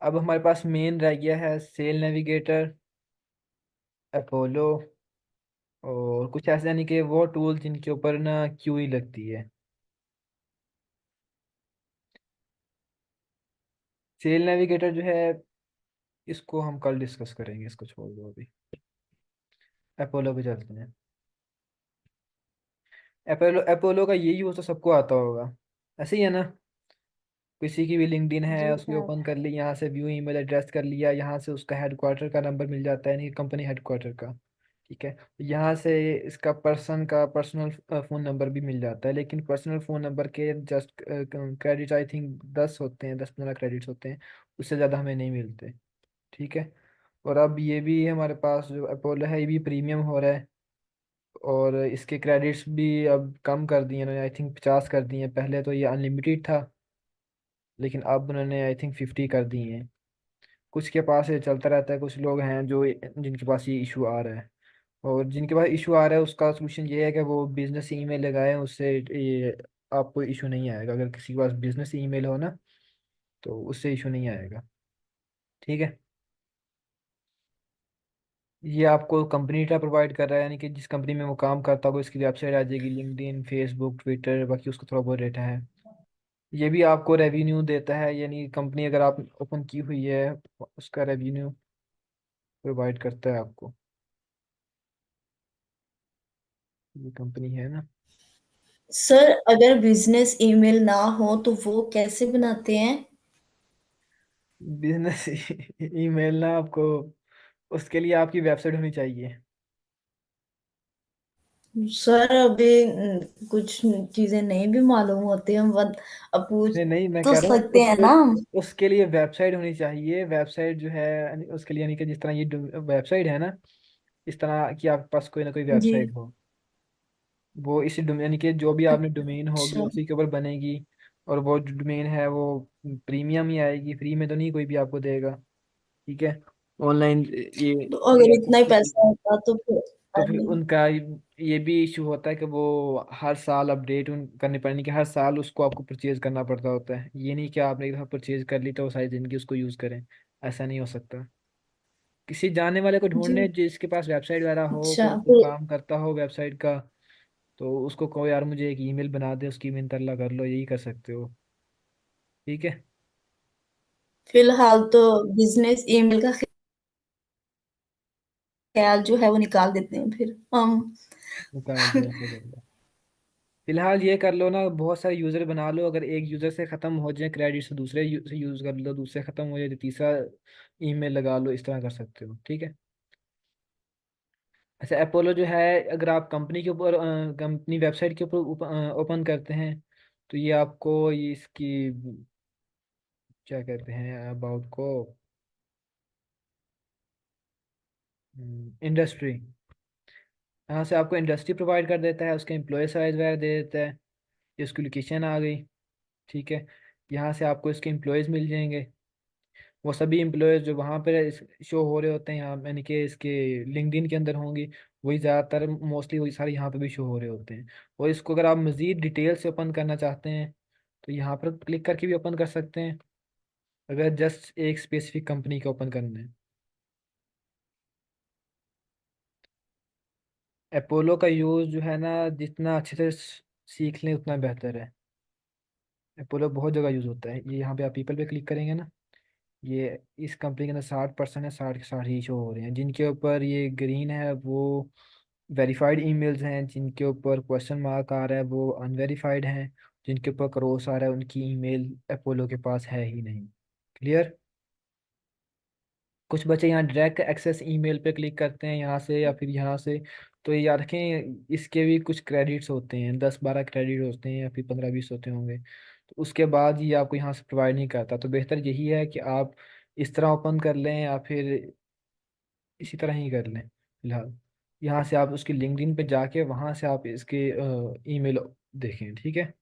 अब हमारे पास मेन रह गया है सेल नेविगेटर, अपोलो और कुछ ऐसे, यानी कि वो टूल जिनके ऊपर ना क्यूई लगती है। सेल नेविगेटर जो है इसको हम कल डिस्कस करेंगे, इसको छोड़ दो अभी। अपोलो पे चलते हैं। अपोलो अपोलो का ये यूज़ तो सबको आता होगा, ऐसे ही है ना। किसी की भी लिंक्डइन है जी उसकी सर। ओपन कर ली, यहाँ से व्यू ईमेल एड्रेस कर लिया, यहाँ से उसका हेडक्वार्टर का नंबर मिल जाता है, यानी कंपनी हेडक्वार्टर का। ठीक है। यहाँ से इसका पर्सन का पर्सनल फ़ोन नंबर भी मिल जाता है, लेकिन पर्सनल फ़ोन नंबर के जस्ट क्रेडिट आई थिंक 10 होते हैं, 10-15 क्रेडिट्स होते हैं, उससे ज़्यादा हमें नहीं मिलते। ठीक है। और अब ये भी हमारे पास जो अपोलो है ये भी प्रीमियम हो रहा है और इसके क्रेडिट्स भी अब कम कर दिए उन्होंने, आई थिंक 50 कर दिए हैं। पहले तो ये अनलिमिटेड था लेकिन अब उन्होंने आई थिंक 50 कर दिए हैं। कुछ के पास ये चलता रहता है, कुछ लोग हैं जो जिनके पास ये इशू आ रहा है। और जिनके पास इशू आ रहा है उसका सोल्यूशन ये है कि वो बिजनेस ईमेल लगाएं, उससे ये आपको इशू नहीं आएगा। अगर किसी के पास बिजनेस ईमेल हो ना तो उससे इशू नहीं आएगा। ठीक है। ये आपको कंपनी डेटा प्रोवाइड कर रहा है, यानी कि जिस कंपनी में वो काम करता होगा इसकी वेबसाइट आ जाएगी, लिंक्डइन, फेसबुक, ट्विटर, बाकी उसका थोड़ा बहुत डेटा है। ये भी आपको रेवेन्यू देता है, यानी कंपनी अगर आप ओपन की हुई है उसका रेवेन्यू प्रोवाइड करता है आपको। ये कंपनी है ना। सर अगर बिजनेस ईमेल ना हो तो वो कैसे बनाते हैं? बिजनेस ईमेल ना आपको, उसके लिए आपकी वेबसाइट होनी चाहिए। सर अभी कुछ चीजें नहीं भी मालूम होती, हम अब पूछ नहीं नहीं, मैं तो कह रहा हूँ सकते हैं ना। उसके लिए वेबसाइट होनी चाहिए। वेबसाइट जो है उसके लिए, यानी कि जिस तरह ये वेबसाइट है ना, इस तरह की आपके पास कोई ना कोई जी। वेबसाइट हो। वो इसी यानी कि जो भी आपने डोमेन होगी अच्छा। उसी के ऊपर बनेगी। और वो जो डोमेन है वो प्रीमियम ही आएगी, फ्री में तो नहीं कोई भी आपको देगा। ठीक है। ऑनलाइन तो ये अगर आपको इतना ही फ्री पैसा देगी। होता तो फिर तो फिर अरे, उनका ये भी इशू होता है कि वो हर साल अपडेट करनी पड़नी, कि हर साल उसको आपको परचेज करना पड़ता होता है। ये नहीं कि आपने एक दफ़ा परचेज कर ली तो वो सारी ज़िंदगी उसको यूज़ करें। ऐसा नहीं हो सकता। किसी जानने वाले को ढूंढने जी। जिसके पास वेबसाइट वगैरह हो, अच्छा कोई कोई फिर। काम करता हो वेबसाइट का, तो उसको कहो यार मुझे एक ईमेल बना दे, उसकी ईमेल तरला कर लो, यही कर सकते हो। ठीक है। फिलहाल तो बिजनेस ईमेल का ख्याल जो है वो निकाल देते हैं फिर हम। निकाल दो, ऐसे कर लो। फिलहाल ये कर लो ना, बहुत सारे यूज़र बना लो। अगर एक यूज़र से ख़त्म हो जाए क्रेडिट से दूसरे से यूज़ कर लो, दूसरे ख़त्म हो जाए तो तीसरा ईमेल लगा लो। इस तरह कर सकते हो। ठीक है। अच्छा, अपोलो जो है, अगर आप कंपनी के ऊपर कंपनी वेबसाइट के ऊपर ओपन करते हैं तो ये आपको ये इसकी क्या कहते हैं अबाउट को, इंडस्ट्री, यहाँ से आपको इंडस्ट्री प्रोवाइड कर देता है, उसके एम्प्लॉय साइज वगैरह दे देता है। ये उसकी लोकेशन आ गई। ठीक है। यहाँ से आपको इसके एम्प्लॉयज़ मिल जाएंगे। वो सभी एम्प्लॉयज़ जो वहाँ पर शो हो रहे होते हैं यहाँ, यानी कि इसके लिंक्डइन के अंदर होंगी, वही ज़्यादातर मोस्टली वही सारे यहाँ पे भी शो हो रहे होते हैं। और इसको अगर आप मज़ीद डिटेल से ओपन करना चाहते हैं तो यहाँ पर क्लिक करके भी ओपन कर सकते हैं, अगर जस्ट एक स्पेसिफिक कंपनी का ओपन करना है। अपोलो का यूज़ जो है ना, जितना अच्छे से सीख लें उतना बेहतर है। अपोलो बहुत जगह यूज़ होता है। ये यहाँ पे आप पीपल पे क्लिक करेंगे ना, ये इस कंपनी के अंदर 60% है, 60 के 60 ही शो हो रहे हैं। जिनके ऊपर ये ग्रीन है वो वेरीफाइड ईमेल्स हैं, जिनके ऊपर क्वेश्चन मार्क आ रहा है वो अनवेरीफाइड हैं, जिनके ऊपर क्रॉस आ रहा है उनकी ईमेल अपोलो के पास है ही नहीं। क्लियर। कुछ बच्चे यहाँ डायरेक्ट एक्सेस ईमेल पे क्लिक करते हैं यहाँ से या फिर यहाँ से, तो ये याद रखें इसके भी कुछ क्रेडिट्स होते हैं, 10-12 क्रेडिट होते हैं या फिर 15-20 होते होंगे। तो उसके बाद ये आपको यहाँ से प्रोवाइड नहीं करता। तो बेहतर यही है कि आप इस तरह ओपन कर लें या फिर इसी तरह ही कर लें। फिलहाल यहाँ से आप उसकी लिंक्डइन पे जाके वहाँ से आप इसके ईमेल देखें। ठीक है।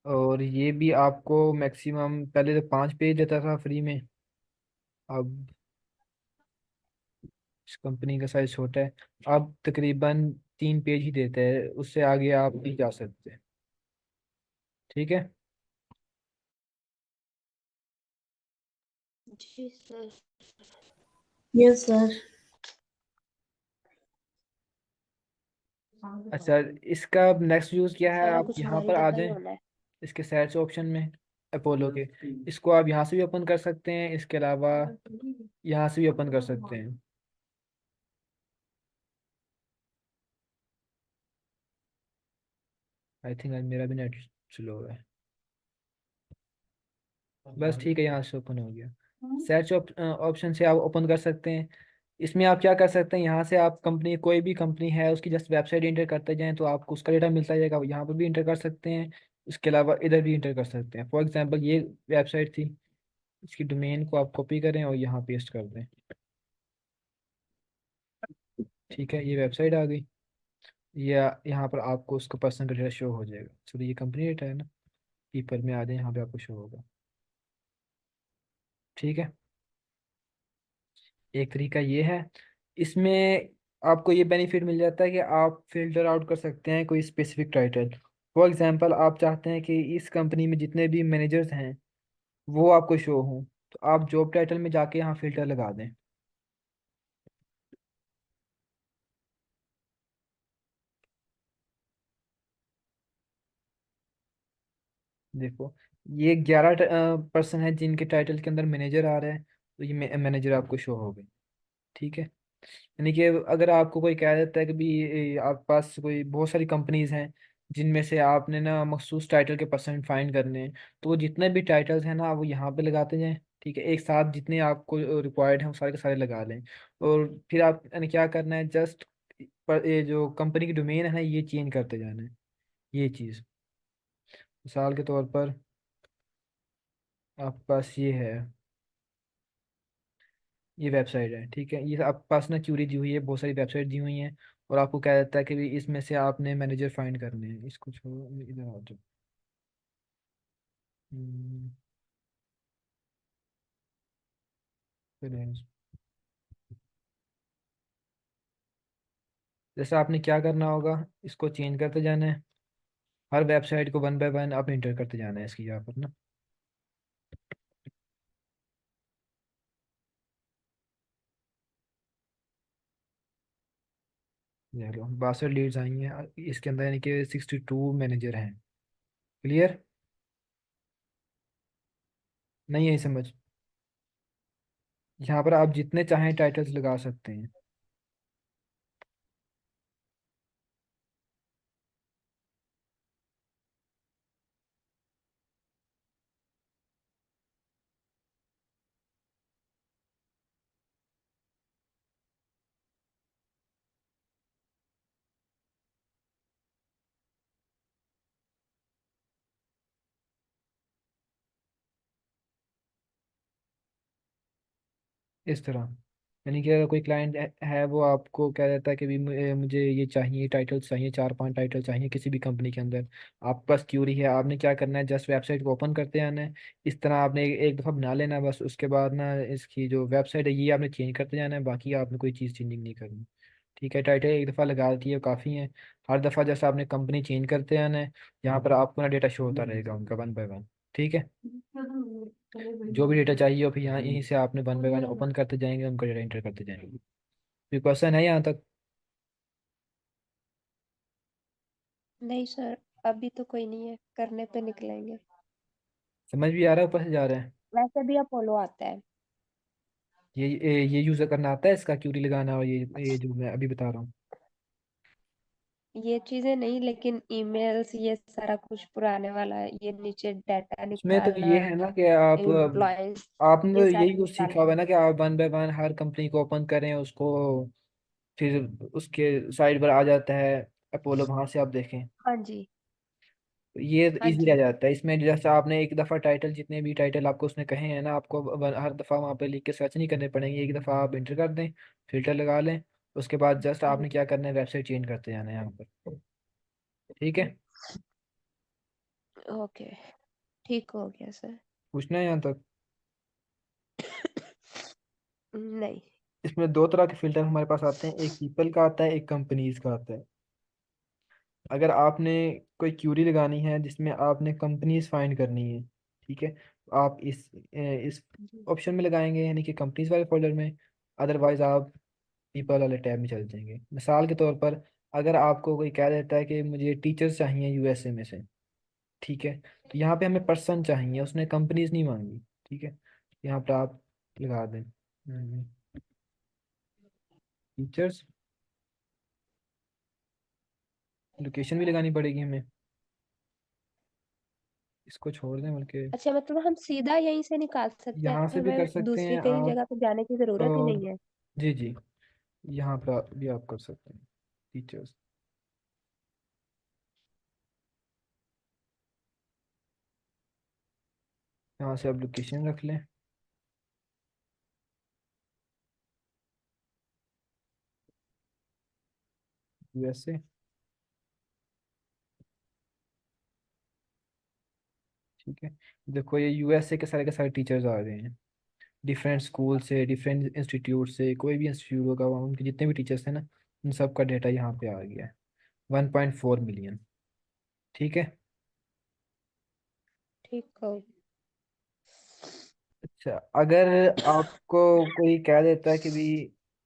और ये भी आपको मैक्सिमम पहले तो 5 पेज देता था फ्री में, अब इस कंपनी का साइज छोटा है, अब तकरीबन 3 पेज ही देते हैं, उससे आगे आप नहीं जा सकते। ठीक है। जी सर। Yes sir. अच्छा, इसका नेक्स्ट यूज़ क्या है, सारा आप कुछ यहाँ हमारी पर आ जगह ही जाएं होना है। इसके सर्च ऑप्शन में अपोलो के। इसको आप यहाँ से भी ओपन कर सकते हैं, इसके अलावा यहाँ से भी ओपन कर सकते हैं। आई थिंक आज मेरा भी नेट स्लो है। बस ठीक है, यहाँ से ओपन हो गया। सर्च ऑप्शन से आप ओपन कर सकते हैं। इसमें आप क्या कर सकते हैं, यहाँ से आप कंपनी, कोई भी कंपनी है उसकी जस्ट वेबसाइट इंटर करते जाएं तो आपको उसका डेटा मिलता जाएगा। यहाँ पर भी इंटर कर सकते हैं, उसके अलावा इधर भी इंटर कर सकते हैं। फॉर एग्जांपल ये वेबसाइट थी, इसकी डोमेन को आप कॉपी करें और यहाँ पेस्ट कर दें। ठीक है, ये वेबसाइट आ गई। या यहाँ पर आपको उसका पर्सनल डेटा शो हो जाएगा। चलो ये कंपनी डेटा है ना, कीपर में आ जाए, यहाँ पे आपको शो होगा। ठीक है, एक तरीका ये है। इसमें आपको ये बेनिफिट मिल जाता है कि आप फिल्टर आउट कर सकते हैं कोई स्पेसिफिक टाइटल। फॉर एग्जांपल, आप चाहते हैं कि इस कंपनी में जितने भी मैनेजर्स हैं वो आपको शो हों, तो आप जॉब टाइटल में जाके यहाँ फिल्टर लगा दें। देखो, ये 11 पर्सन है जिनके टाइटल के अंदर मैनेजर आ रहा है, तो ये मैनेजर आपको शो हो गए। ठीक है, यानी कि अगर आपको कोई कह देता है कि भी आपके पास कोई बहुत सारी कंपनीज हैं जिनमें से आपने ना मखसूस टाइटल के परसेंट फाइंड करने हैं, तो वो जितने भी टाइटल्स हैं ना वो यहाँ पे लगाते जाएं। ठीक है, एक साथ जितने आपको रिक्वायर्ड हैं वो सारे के सारे लगा लें। और फिर आप यानी क्या करना है, जस्ट पर ये जो कंपनी की डोमेन है ना ये चेंज करते जाना है। ये चीज़ मिसाल के तौर पर आपके पास ये है, ये वेबसाइट है। ठीक है, ये आपके पास ना क्यूरी दी हुई है, बहुत सारी वेबसाइट दी हुई हैं, और आपको कह देता है कि भी इसमें से आपने मैनेजर फाइंड करने हैं। इसको छोड़ो, इधर आ जाओ। हम्म, freelance। जैसे आपने क्या करना होगा, इसको चेंज करते जाना है, हर वेबसाइट को वन बाय वन आप इंटर करते जाना है इसकी यहाँ पर ना। देख लो 62 लीड्स आई हैं इसके अंदर, यानी कि 62 मैनेजर हैं। क्लियर? नहीं है समझ? यहाँ पर आप जितने चाहें टाइटल्स लगा सकते हैं। इस तरह, यानी कि अगर कोई क्लाइंट है वो आपको कह देता है कि भी मुझे ये चाहिए, टाइटल चाहिए, 4-5 टाइटल चाहिए किसी भी कंपनी के अंदर। आपके पास क्यूरी है, आपने क्या करना है, जस्ट वेबसाइट को ओपन करते आना है। इस तरह आपने एक दफ़ा बना लेना है बस, उसके बाद ना इसकी जो वेबसाइट है ये आपने चेंज करते जाना है, बाकी आपने कोई चीज़ चेंजिंग नहीं करनी। ठीक है, टाइटल एक दफ़ा लगा दी है काफ़ी है। हर दफ़ा जैसे आपने कंपनी चेंज करते आना है, यहाँ पर आपको ना डेटा शो होता रहेगा उनका वन बाय वन। ठीक है, जो भी डेटा चाहिए हो फिर यहाँ यहीं से आपने वन बाय वन ओपन करते जाएंगे, उनका डेटा एंटर करते जाएंगे। कोई क्वेश्चन है यहाँ तक? नहीं सर, अभी तो कोई नहीं है, करने पे निकलेंगे। समझ भी आ रहा है, ऊपर से जा रहा है? वैसे भी अपोलो आता है। ये यूज़र करना आता है इसका, क्यूरी लगाना, और ये जो मैं अभी बता रहा हूँ। ये चीजें नहीं, लेकिन ईमेल्स ये सारा कुछ पुराने वाला है, ये नीचे डाटा उसमें तो निकालना, ये है ना कि आप एम्प्लॉयज, आपने ये तो सारे यही कुछ सीखा हुआ निकालना। है ना कि आप one by one her company को ओपन करें उसको, फिर उसके साइड पर आ जाता है अपोलो, वहां से आप देखें। हाँ जी। ये हाँ इजी रह जी। जाता है इसमें। जैसे आपने एक दफ़ा टाइटल, जितने भी टाइटल आपको उसने कहे हैं ना, आपको हर दफ़ा वहाँ पे लिख के सर्च नहीं करने पड़ेंगे, एक दफ़ा आप इंटर कर दें, फिल्टर लगा लें, उसके बाद जस्ट आपने क्या करना है, वेबसाइट चेंज करते जाना है यहाँ पर। ठीक है, ओके, ठीक हो गया सर। पूछना है यहाँ तक? नहीं। इसमें दो तरह के फिल्टर हमारे पास आते हैं, एक पीपल का आता है, एक कंपनीज का आता है। अगर आपने कोई क्यूरी लगानी है जिसमें आपने कंपनीज फाइंड करनी है, ठीक है, तो आप इस जी। ऑप्शन में लगाएंगे, यानी कि कंपनीज वाले फोल्डर में। अदरवाइज आप पीपल वाले टैब में चले जाएंगे। मिसाल के तौर पर, अगर आपको कोई कह देता है कि मुझे टीचर्स चाहिए यूएसए में से, ठीक है, तो यहाँ पे हमें पर्सन चाहिए, उसने कंपनीज नहीं मांगी। ठीक है, यहाँ पे आप लगा दें टीचर्स। लोकेशन भी लगानी पड़ेगी हमें, इसको छोड़ दें बल्कि। अच्छा, मतलब हम सीधा यहीं से निकाल सकते हैं, यहाँ से भी कर हमें सकते हैं दूसरी कहीं आप, जगह पे जाने की जरूरत ही और नहीं है। जी जी, यहाँ पर भी आप कर सकते हैं टीचर्स। यहाँ से आप लोकेशन रख लें, यूएसए। ठीक है। देखो ये यूएसए के सारे टीचर्स आ रहे हैं, डिफरेंट स्कूल से, डिफरेंट इंस्टीट्यूट से, कोई भी इंस्टीट्यूट होगा वहाँ उनके जितने भी टीचर्स हैं ना, उन सब का डेटा यहाँ पे आ गया है, 1.4 मिलियन। ठीक है। ठीक हो। अच्छा, अगर आपको कोई कह देता है कि भी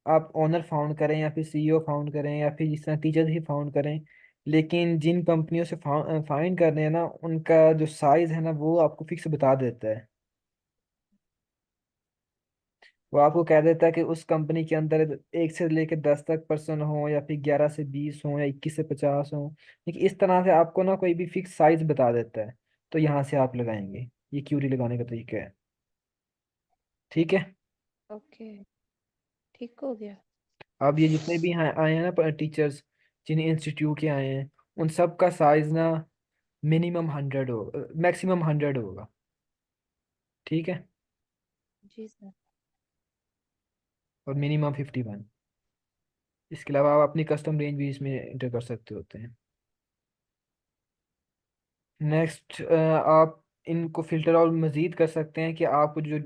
आप ओनर फाउंड करें या फिर सीईओ फाउंड करें या फिर जिस तरह टीचर ही फाउंड करें, लेकिन जिन कंपनियों से फाइंड कर रहे हैं ना, उनका जो साइज है ना वो आपको फिक्स बता देता है। वो आपको कह देता है कि उस कंपनी के अंदर 1 से लेकर 10 तक पर्सन हो, या फिर 11 से 20 हो, या 21 से 50 हो। लेकिन इस तरह से आपको ना कोई भी फिक्स साइज बता देता है, तो यहाँ से आप लगाएंगे। ये क्यूरी लगाने का तरीका है। ठीक है। ओके, ठीक हो गया। अब ये जितने भी आए हैं ना टीचर्स, जिन इंस्टीट्यूट के आए हैं, उन सब का साइज ना मिनिमम 100 हो, मैक्सिमम 100 होगा। ठीक है। जी सर। और मिनिमम 51। इसके अलावा आप अपनी कस्टम रेंज भी इसमें इंटर कर सकते होते हैं। नेक्स्ट, आप इनको फिल्टर और मज़ीद कर सकते हैं कि आपको जो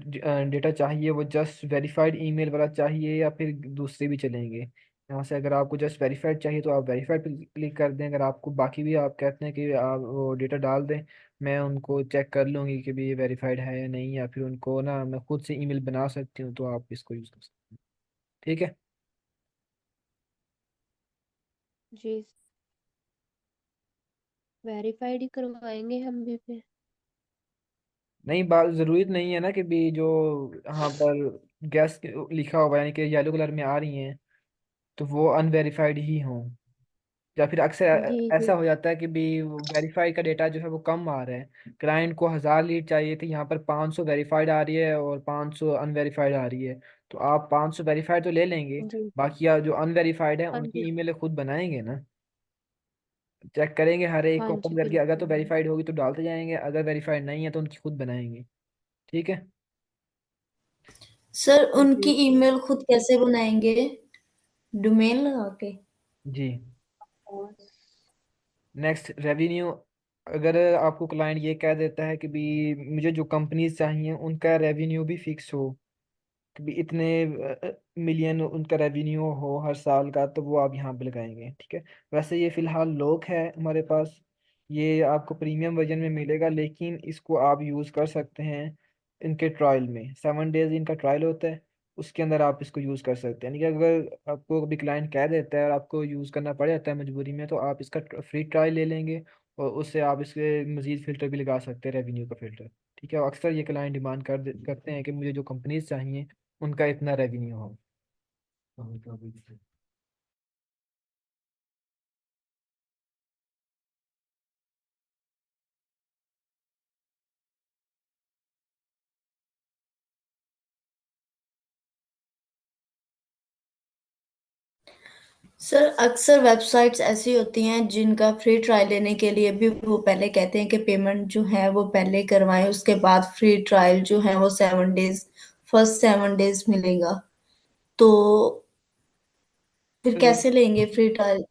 डेटा चाहिए वो जस्ट वेरीफाइड ईमेल वाला चाहिए या फिर दूसरे भी चलेंगे। यहाँ से अगर आपको जस्ट वेरीफाइड चाहिए तो आप वेरीफाइड पे क्लिक कर दें। अगर आपको बाकी भी आप कहते हैं कि आप वो डेटा डाल दें, मैं उनको चेक कर लूँगी कि भी ये वेरीफाइड है या नहीं, या फिर उनको ना मैं खुद से ईमेल बना सकती हूँ, तो आप इसको यूज़ कर सकते हैं। ठीक है। जी, वेरीफाइड ही करवाएंगे हम भी फिर। नहीं, बात ज़रूरी नहीं है ना कि भी जो यहाँ पर गैस लिखा हुआ है, यानी कि येलो कलर में आ रही हैं, तो वो अनवेरिफाइड ही हों। या फिर अक्सर जी जी। ऐसा हो जाता है कि भी वेरीफाई का डेटा जो है वो कम आ रहा है। क्लाइंट को 1,000 लीड चाहिए थी, यहाँ पर 500 वेरीफाइड आ रही है और 500 अनवेरीफाइड आ रही है। तो आप 500 वेरीफाइड तो ले लेंगे, जी। बाकी जो अनवेरीफाइड है हाँ जी। उनकी ईमेल खुद बनाएंगे ना। चेक करेंगे हर एक हाँ को जी ओपन करके, अगर तो बिल्कुल। वेरीफाइड होगी तो डालते जाएंगे, अगर वेरीफाइड नहीं है तो उनकी खुद बनाएंगे। ठीक है। सर जी उनकी सर। ईमेल खुद कैसे बनाएंगे? डोमेन लगा के? जी। Next, revenue. अगर आपको क्लाइंट ये कह देता है कि भी मुझे जो कंपनीज चाहिए उनका रेवेन्यू भी फिक्स हो, कि भी इतने मिलियन उनका रेवेन्यू हो हर साल का, तो वो आप यहाँ पे लगाएंगे। ठीक है। वैसे ये फिलहाल लोक है हमारे पास, ये आपको प्रीमियम वर्जन में मिलेगा, लेकिन इसको आप यूज़ कर सकते हैं इनके ट्रायल में। 7 डेज इनका ट्रायल होता है, उसके अंदर आप इसको यूज़ कर सकते हैं। यानी कि अगर आपको कभी क्लाइंट कह देता है और आपको यूज़ करना पड़ जाता है मजबूरी में, तो आप इसका फ्री ट्रायल ले लेंगे, और उससे आप इसके मज़ीद फ़िल्टर भी लगा सकते हैं, रेवेन्यू का फ़िल्टर। ठीक है। और अक्सर ये क्लाइंट डिमांड करते हैं कि मुझे जो कंपनीज चाहिए उनका इतना रेवेन्यू हो। सर अक्सर वेबसाइट्स ऐसी होती हैं जिनका फ्री ट्रायल लेने के लिए भी वो पहले कहते हैं कि पेमेंट जो है वो पहले करवाएं, उसके बाद फ्री ट्रायल जो है वो 7 डेज, फर्स्ट 7 डेज मिलेगा। तो फिर तो कैसे लेंगे फ्री ट्रायल?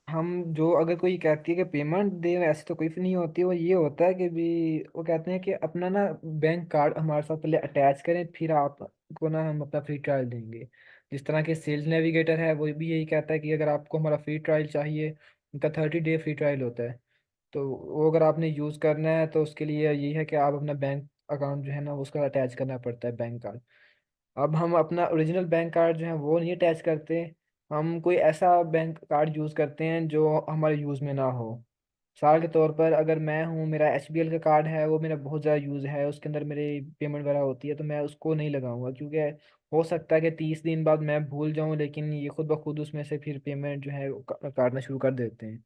हम जो, अगर कोई कहती है कि पेमेंट दे, ऐसी तो कोई नहीं होती। वो ये होता है कि भी वो कहते हैं कि अपना ना बैंक कार्ड हमारे साथ पहले अटैच करें, फिर आपको ना हम अपना फ्री ट्रायल देंगे। जिस तरह के सेल्स नेविगेटर है वो भी यही कहता है कि अगर आपको हमारा फ्री ट्रायल चाहिए, उनका 30 डे फ्री ट्रायल होता है, तो वो अगर आपने यूज़ करना है तो उसके लिए यही है कि आप अपना बैंक अकाउंट जो है ना उसका अटैच करना पड़ता है, बैंक कार्ड। अब हम अपना ओरिजिनल बैंक कार्ड जो है वो नहीं अटैच करते, हम कोई ऐसा बैंक कार्ड यूज़ करते हैं जो हमारे यूज़ में ना हो। मिसाल के तौर पर, अगर मैं हूँ, मेरा एचबीएल का कार्ड है, वो मेरा बहुत ज़्यादा यूज़ है, उसके अंदर मेरी पेमेंट वगैरह होती है, तो मैं उसको नहीं लगाऊंगा, क्योंकि हो सकता है कि 30 दिन बाद मैं भूल जाऊँ, लेकिन ये खुद ब खुद उसमें से फिर पेमेंट जो है वो काटना शुरू कर देते हैं,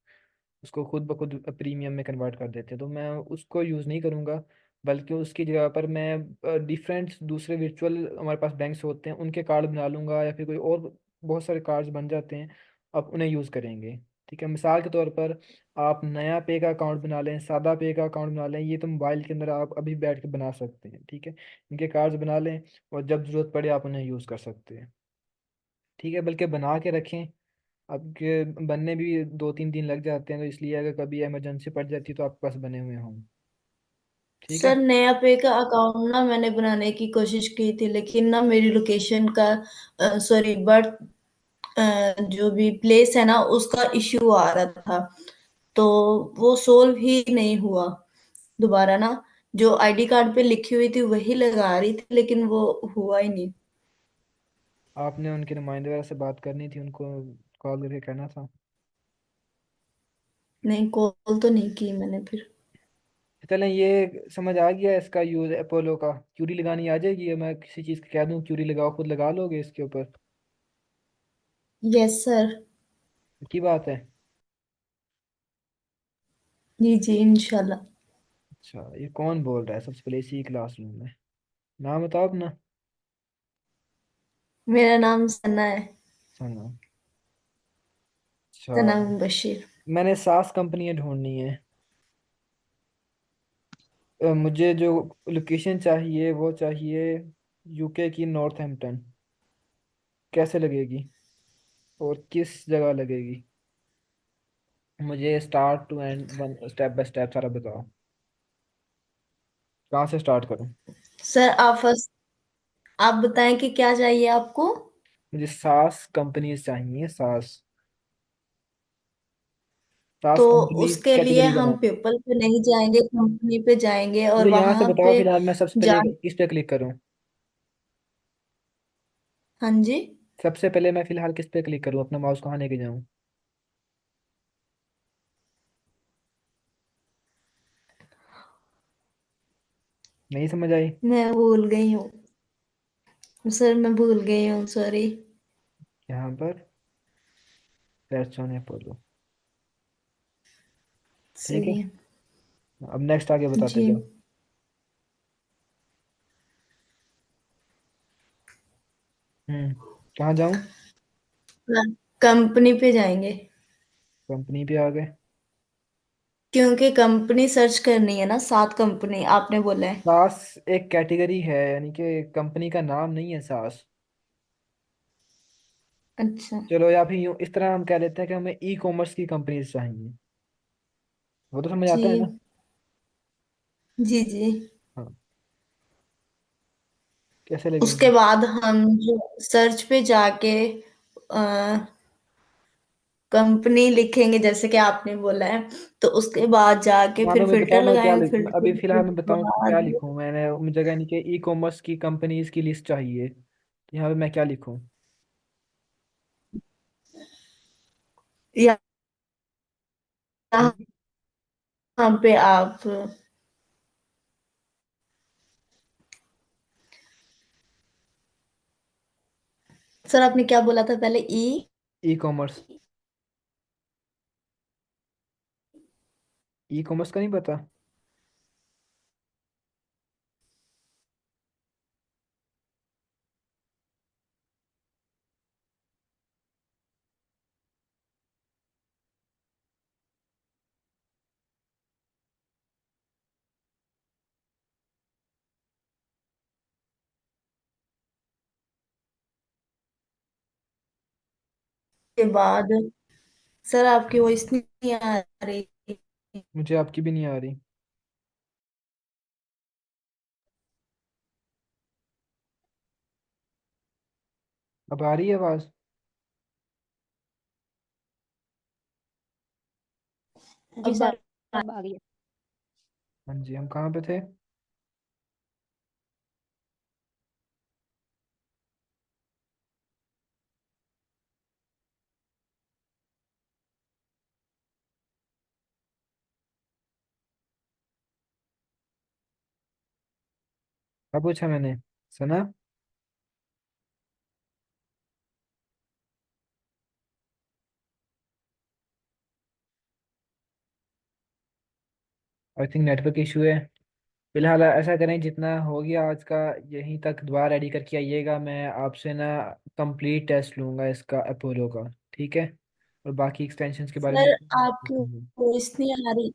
उसको खुद ब खुद प्रीमियम में कन्वर्ट कर देते हैं। तो मैं उसको यूज़ नहीं करूँगा, बल्कि उसकी जगह पर मैं डिफरेंट दूसरे वर्चुअल हमारे पास बैंक्स होते हैं उनके कार्ड बना लूँगा, या फिर कोई और बहुत सारे कार्ड्स बन जाते हैं, आप उन्हें यूज़ करेंगे। ठीक है। मिसाल के तौर पर, आप नया पे का अकाउंट बना लें, सादा पे का अकाउंट बना लें, ये तो मोबाइल के अंदर आप अभी बैठ के बना सकते हैं। ठीक है। इनके कार्ड्स बना लें, और जब ज़रूरत पड़े आप उन्हें यूज़ कर सकते हैं। ठीक है। बल्कि बना के रखें, आपके बनने भी 2-3 दिन लग जाते हैं, तो इसलिए अगर कभी इमरजेंसी पड़ जाती है तो आपके पास बने हुए हों। ठीक है। सर नया पे का अकाउंट ना मैंने बनाने की कोशिश की थी, लेकिन ना मेरी लोकेशन का, सॉरी, बर्थ, जो भी प्लेस है ना उसका इश्यू आ रहा था, तो वो सोल्व ही नहीं हुआ। दोबारा ना जो आईडी कार्ड पे लिखी हुई थी वही लगा रही थी, लेकिन वो हुआ ही नहीं। आपने उनके नुमाइंदे वगैरह से बात करनी थी, उनको कॉल करके कहना था। नहीं, कॉल तो नहीं की मैंने फिर। चलें, ये समझ आ गया इसका यूज अपोलो का। क्यूरी लगानी आ जाएगी, या मैं किसी चीज़ की कह दूं क्यूरी लगाओ, खुद लगा लोगे इसके ऊपर? Yes sir. की बात है। जी जी, इंशाल्लाह। अच्छा, ये कौन बोल रहा है सबसे पहले इसी क्लासरूम में? नाम बताओ अपना। मेरा नाम सना है। सना। अच्छा। सना मुबशिर। मैंने सास कंपनियां ढूंढनी है। मुझे जो लोकेशन चाहिए वो चाहिए यूके की नॉर्थहैम्पटन। कैसे लगेगी और किस जगह लगेगी? मुझे start to end one step by step सारा बताओ। कहाँ से स्टार्ट करूँ? सर आप फर्स्ट आप बताएं कि क्या चाहिए आपको। मुझे सास कंपनीज चाहिए, सास तो सास कंपनीज उसके लिए कैटेगरी हम बनाओ। पेपल पे नहीं जाएंगे, कंपनी पे जाएंगे और मुझे यहाँ से वहां बताओ पे फिलहाल, मैं सबसे जा। पहले किस पे क्लिक करूँ? हाँ जी। सबसे पहले मैं फिलहाल किस पे क्लिक करूँ, अपना माउस कहाँ लेके जाऊँ? नहीं समझ आई। मैं भूल गई हूँ सर, मैं भूल गई हूँ, सॉरी। यहाँ पर सर्च ऑन अपोलो। ठीक है। सही है। अब नेक्स्ट आगे बताते जी। जाओ। कहाँ जाऊँ? कंपनी पे जाएंगे, कंपनी पे आ गए। क्योंकि कंपनी सर्च करनी है ना, 7 कंपनी आपने बोला है। सास एक कैटेगरी है, यानी कि कंपनी का नाम नहीं है सास। अच्छा। चलो, या फिर यूँ इस तरह हम कह लेते हैं कि हमें ई कॉमर्स की कंपनीज चाहिए। वो तो समझ आता है ना? जी जी जी। हाँ। कैसे उसके लगेंगी? बाद हम जो सर्च पे जाके कंपनी लिखेंगे जैसे कि आपने बोला है, तो उसके बाद जाके मानो फिर मैं बताऊँ फिल्टर मैं क्या लगाएंगे, लिख, अभी फिल्टर फिलहाल मैं के बताऊँ क्या बाद लिखूँ। मैंने मुझे जगह नहीं कि ई कॉमर्स की कंपनीज की लिस्ट चाहिए, तो यहाँ पे मैं क्या लिखूँ? यहाँ हम्म, पे आप, सर आपने क्या बोला था पहले, ई? E commerce. ई कॉमर्स का नहीं पता? के बाद सर आपकी वॉइस नहीं आ रही। मुझे आपकी भी नहीं आ रही। अब आ रही है आवाज़? जी अब सर, अब आ गई। हाँ जी, हम कहाँ पे थे? अब पूछा मैंने। सुना? आई थिंक नेटवर्क इशू है। फिलहाल ऐसा करें, जितना हो गया आज का यहीं तक, दोबारा रेडी करके आइएगा। मैं आपसे ना कंप्लीट टेस्ट लूँगा इसका अपोलो का। ठीक है? और बाकी एक्सटेंशंस के बारे में सर आपकी पूछूंगा। वॉइस नहीं आ रही।